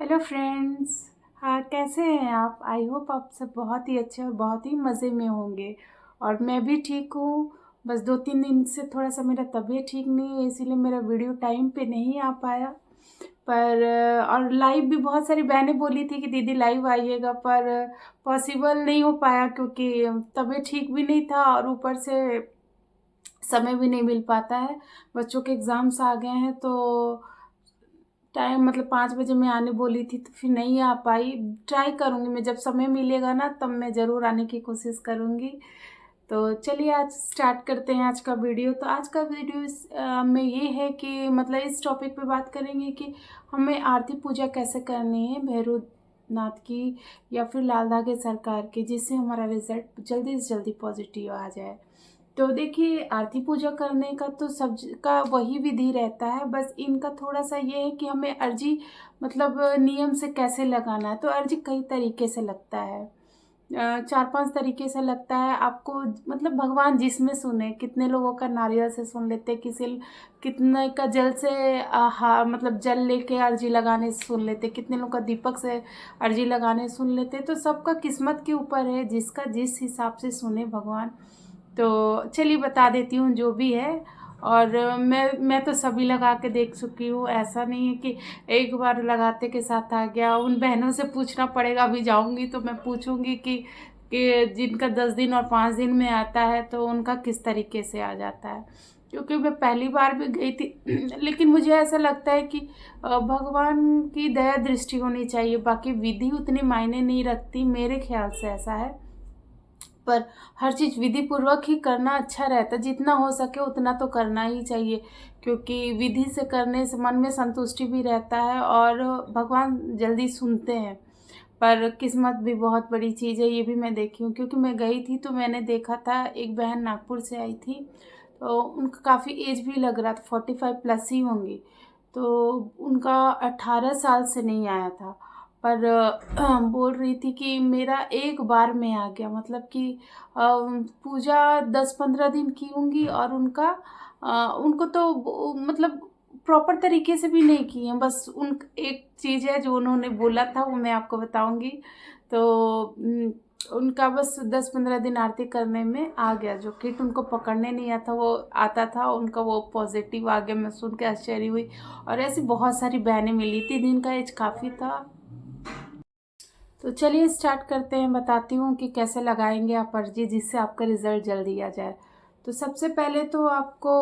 Hello friends. हाँ, कैसे हैं आप? आई होप आप सब बहुत ही अच्छे और बहुत ही मज़े में होंगे। और मैं भी ठीक हूँ। बस 2-3 दिन से थोड़ा सा मेरा तबीयत ठीक नहीं है, इसीलिए मेरा वीडियो टाइम पे नहीं आ पाया। पर और लाइव भी बहुत सारी बहनें बोली थी कि दीदी लाइव आइएगा, पर पॉसिबल नहीं हो पाया क्योंकि तबीयत ठीक भी नहीं था और ऊपर से समय भी नहीं मिल पाता है। बच्चों के एग्ज़ाम्स आ गए हैं तो टाइम मतलब 5 बजे मैं आने बोली थी तो फिर नहीं आ पाई। ट्राई करूँगी मैं, जब समय मिलेगा ना तब मैं ज़रूर आने की कोशिश करूँगी। तो चलिए आज स्टार्ट करते हैं आज का वीडियो। तो आज का वीडियो में ये है कि मतलब इस टॉपिक पे बात करेंगे कि हमें आरती पूजा कैसे करनी है भैरवनाथ की या फिर लाल धागे सरकार की, जिससे हमारा रिजल्ट जल्दी से जल्दी पॉजिटिव आ जाए। तो देखिए, आरती पूजा करने का तो सब का वही विधि रहता है, बस इनका थोड़ा सा ये है कि हमें अर्जी मतलब नियम से कैसे लगाना है। तो अर्जी कई तरीके से लगता है, 4-5 तरीके से लगता है आपको। मतलब भगवान जिसमें सुने, कितने लोगों का नारियल से सुन लेते, कितने का जल से मतलब जल लेके अर्जी लगाने से सुन लेते, कितने लोग का दीपक से अर्जी लगाने सुन लेते। तो सबका किस्मत के ऊपर है, जिसका जिस हिसाब से सुने भगवान। तो चलिए बता देती हूँ जो भी है। और मैं तो सभी लगा के देख चुकी हूँ, ऐसा नहीं है कि एक बार लगाते के साथ आ गया। उन बहनों से पूछना पड़ेगा, अभी जाऊँगी तो मैं पूछूँगी कि जिनका 10 दिन और 5 दिन में आता है तो उनका किस तरीके से आ जाता है। क्योंकि मैं पहली बार भी गई थी लेकिन मुझे ऐसा लगता है कि भगवान की दया दृष्टि होनी चाहिए, बाकी विधि उतनी मायने नहीं रखती, मेरे ख्याल से ऐसा है। पर हर चीज़ विधि पूर्वक ही करना अच्छा रहता है, जितना हो सके उतना तो करना ही चाहिए। क्योंकि विधि से करने से मन में संतुष्टि भी रहता है और भगवान जल्दी सुनते हैं। पर किस्मत भी बहुत बड़ी चीज़ है, ये भी मैं देखी हूँ। क्योंकि मैं गई थी तो मैंने देखा था, एक बहन नागपुर से आई थी तो उनका काफ़ी एज भी लग रहा था, 45+ ही होंगी। तो उनका 18 साल से नहीं आया था। पर बोल रही थी कि मेरा एक बार में आ गया। मतलब कि पूजा 10-15 दिन की होंगी और उनको तो मतलब प्रॉपर तरीके से भी नहीं की हैं। बस उन एक चीज़ है जो उन्होंने बोला था, वो मैं आपको बताऊंगी। तो उनका बस 10-15 दिन आरती करने में आ गया। जो किट उनको पकड़ने नहीं आता वो आता था, उनका वो पॉजिटिव आ गया। मैं सुन के आश्चर्य हुई। और ऐसी बहुत सारी बहनें मिली थी, दिन का एज काफ़ी था। तो चलिए स्टार्ट करते हैं, बताती हूँ कि कैसे लगाएंगे आप अर्जी, जिससे आपका रिज़ल्ट जल्दी आ जाए। तो सबसे पहले तो आपको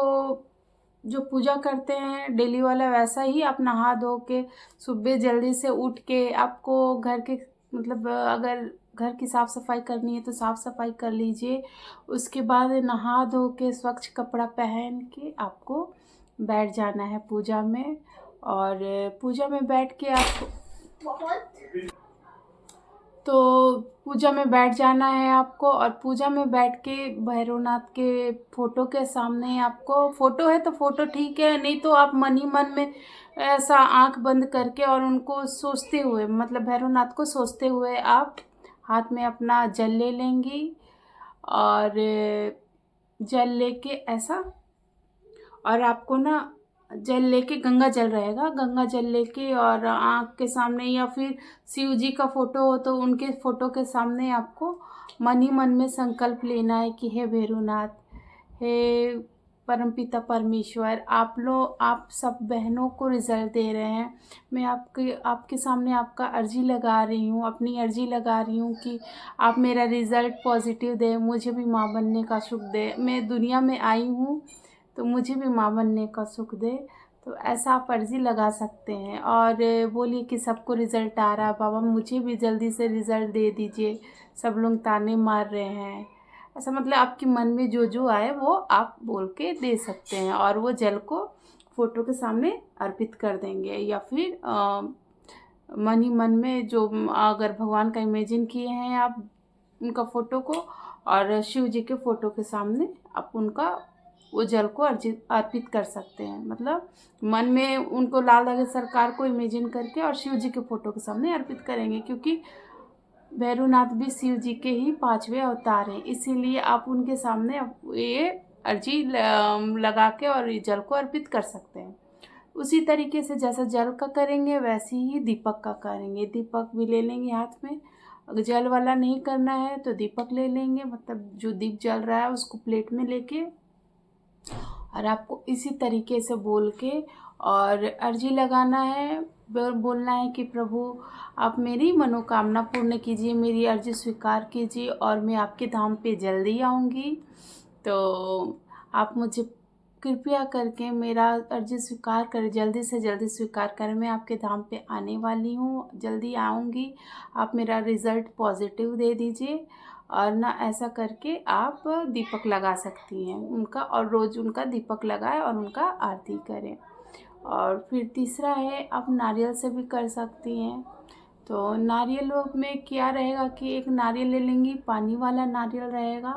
जो पूजा करते हैं डेली वाला, वैसा ही आप नहा धो के सुबह जल्दी से उठ के आपको घर के मतलब अगर घर की साफ़ सफाई करनी है तो साफ़ सफाई कर लीजिए। उसके बाद नहा धो के स्वच्छ कपड़ा पहन के आपको बैठ जाना है पूजा में। और पूजा में बैठ के आप तो पूजा में बैठ जाना है आपको। और पूजा में बैठ के भैरवनाथ के फोटो के सामने, आपको फोटो है तो फोटो ठीक है, नहीं तो आप मन ही मन में ऐसा आंख बंद करके और उनको सोचते हुए, मतलब भैरवनाथ को सोचते हुए आप हाथ में अपना जल ले लेंगी। और जल लेके ऐसा, और आपको ना जल लेके, गंगा जल रहेगा, गंगा जल लेके और आँख के सामने, या फिर शिव जी का फोटो हो तो उनके फोटो के सामने आपको मन ही मन में संकल्प लेना है कि हे भैरवनाथ, हे परमपिता परमेश्वर, आप सब बहनों को रिजल्ट दे रहे हैं। मैं आपके सामने आपका अर्जी लगा रही हूँ, अपनी अर्जी लगा रही हूँ कि आप मेरा रिज़ल्ट पॉजिटिव दें, मुझे भी माँ बनने का सुख दे। मैं दुनिया में आई हूँ तो मुझे भी माँ बनने का सुख दे। तो ऐसा आप अर्जी लगा सकते हैं और बोलिए कि सबको रिज़ल्ट आ रहा है, बाबा मुझे भी जल्दी से रिज़ल्ट दे दीजिए, सब लोग ताने मार रहे हैं। ऐसा मतलब आपके मन में जो जो आए वो आप बोल के दे सकते हैं। और वो जल को फ़ोटो के सामने अर्पित कर देंगे, या फिर मन ही मन में जो अगर भगवान का इमेजिन किए हैं आप उनका फ़ोटो को, और शिव जी के फ़ोटो के सामने आप उनका वो जल को अर्पित कर सकते हैं। मतलब मन में उनको लाल धागे सरकार को इमेजिन करके और शिव जी के फ़ोटो के सामने अर्पित करेंगे। क्योंकि भैरवनाथ भी शिव जी के ही 5वें अवतार हैं, इसीलिए आप उनके सामने ये अर्जी लगा के और ये जल को अर्पित कर सकते हैं। उसी तरीके से जैसा जल का करेंगे वैसे ही दीपक का करेंगे। दीपक भी ले लेंगे हाथ में। अगर जल वाला नहीं करना है तो दीपक ले लेंगे, मतलब जो दीप जल रहा है उसको प्लेट में लेके, और आपको इसी तरीके से बोल के और अर्जी लगाना है। बोलना है कि प्रभु आप मेरी मनोकामना पूर्ण कीजिए, मेरी अर्जी स्वीकार कीजिए और मैं आपके धाम पे जल्दी आऊँगी। तो आप मुझे कृपया करके मेरा अर्जी स्वीकार करें, जल्दी से जल्दी स्वीकार करें। मैं आपके धाम पे आने वाली हूँ, जल्दी आऊँगी। आप मेरा रिज़ल्ट पॉजिटिव दे दीजिए। और ना ऐसा करके आप दीपक लगा सकती हैं उनका, और रोज़ उनका दीपक लगाएं और उनका आरती करें। और फिर तीसरा है, आप नारियल से भी कर सकती हैं। तो नारियल में क्या रहेगा कि एक नारियल ले लेंगी, पानी वाला नारियल रहेगा।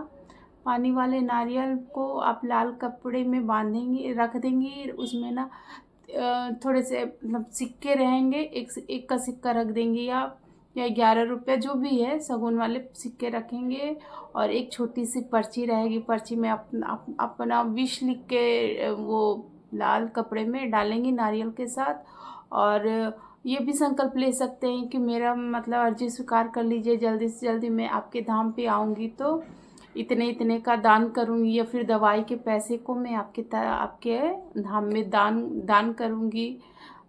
पानी वाले नारियल को आप लाल कपड़े में बांधेंगी, रख देंगी। उसमें ना थोड़े से मतलब सिक्के रहेंगे, एक का सिक्का रख देंगी आप, या 11 रुपये जो भी है, शगुन वाले सिक्के रखेंगे। और एक छोटी सी पर्ची रहेगी, पर्ची में अपना विश लिख के वो लाल कपड़े में डालेंगी नारियल के साथ। और ये भी संकल्प ले सकते हैं कि मेरा मतलब अर्जी स्वीकार कर लीजिए, जल्दी से जल्दी मैं आपके धाम पे आऊँगी तो इतने इतने का दान करूँगी, या फिर दवाई के पैसे को मैं आपके धाम में दान करूँगी।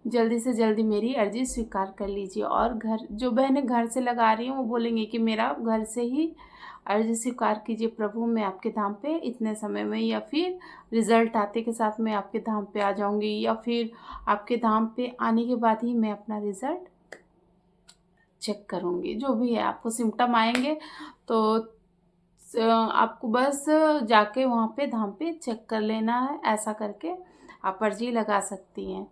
जल्दी से जल्दी मेरी अर्जी स्वीकार कर लीजिए। और घर जो बहनें घर से लगा रही हैं वो बोलेंगे कि मेरा घर से ही अर्जी स्वीकार कीजिए प्रभु, मैं आपके धाम पे इतने समय में, या फिर रिज़ल्ट आते के साथ मैं आपके धाम पे आ जाऊंगी, या फिर आपके धाम पे आने के बाद ही मैं अपना रिज़ल्ट चेक करूंगी। जो भी है, आपको सिम्टम आएंगे तो आपको बस जाके वहाँ पे धाम पे चेक कर लेना है। ऐसा करके आप अर्जी लगा सकती हैं।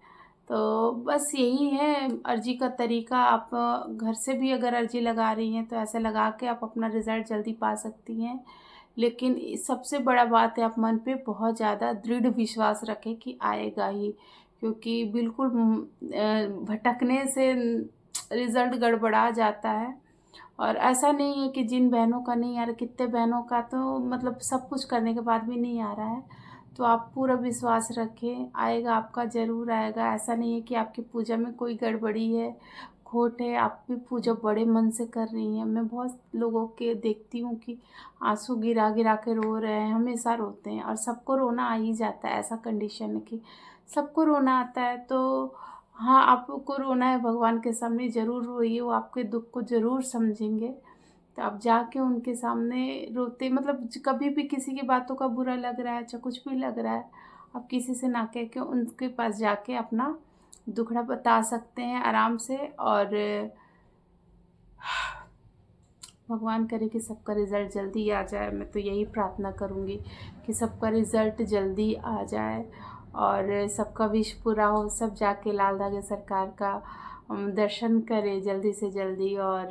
तो बस यही है अर्जी का तरीका। आप घर से भी अगर अर्जी लगा रही हैं तो ऐसे लगा के आप अपना रिज़ल्ट जल्दी पा सकती हैं। लेकिन सबसे बड़ा बात है, आप मन पे बहुत ज़्यादा दृढ़ विश्वास रखें कि आएगा ही, क्योंकि बिल्कुल भटकने से रिज़ल्ट गड़बड़ा जाता है। और ऐसा नहीं है कि जिन बहनों का नहीं आ रहा, कितने बहनों का तो मतलब सब कुछ करने के बाद भी नहीं आ रहा है। तो आप पूरा विश्वास रखें, आएगा, आपका ज़रूर आएगा। ऐसा नहीं है कि आपकी पूजा में कोई गड़बड़ी है, खोट है। आप भी पूजा बड़े मन से कर रही हैं। मैं बहुत लोगों के देखती हूँ कि आंसू गिरा गिरा के रो रहे हैं, हमेशा रोते हैं। और सबको रोना आ ही जाता है, ऐसा कंडीशन है कि सबको रोना आता है। तो हाँ, आपको रोना है, भगवान के सामने ज़रूर रोइए, वो आपके दुख को ज़रूर समझेंगे। तो आप जाके उनके सामने रोते, मतलब कभी भी किसी की बातों का बुरा लग रहा है, चाहे कुछ भी लग रहा है, आप किसी से ना कह के उनके पास जाके अपना दुखड़ा बता सकते हैं आराम से। और भगवान करे कि सबका रिज़ल्ट जल्दी आ जाए। मैं तो यही प्रार्थना करूँगी कि सबका रिज़ल्ट जल्दी आ जाए और सबका विश पूरा हो, सब जाके लाल धागे सरकार का दर्शन करें जल्दी से जल्दी, और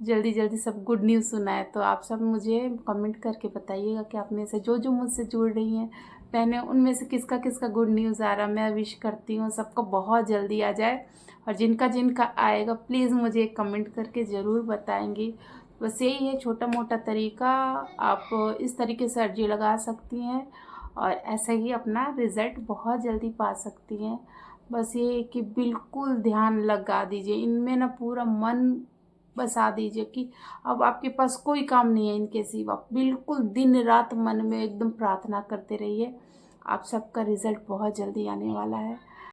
जल्दी जल्दी सब गुड न्यूज़ सुनाए। तो आप सब मुझे कमेंट करके बताइएगा कि आप में से जो जो मुझसे जुड़ रही हैं बहनें, उनमें से किसका किसका गुड न्यूज़ आ रहा। मैं विश करती हूँ सबका बहुत जल्दी आ जाए, और जिनका जिनका आएगा प्लीज़ मुझे कमेंट करके ज़रूर बताएंगी। बस यही है छोटा मोटा तरीका, आप इस तरीके से अर्जी लगा सकती हैं और ऐसे ही अपना रिज़ल्ट बहुत जल्दी पा सकती हैं। बस ये है कि बिल्कुल ध्यान लगा दीजिए इनमें, ना पूरा मन बसा दीजिए कि अब आपके पास कोई काम नहीं है इनके सिवा। बिल्कुल दिन रात मन में एकदम प्रार्थना करते रहिए, आप सबका रिज़ल्ट बहुत जल्दी आने वाला है।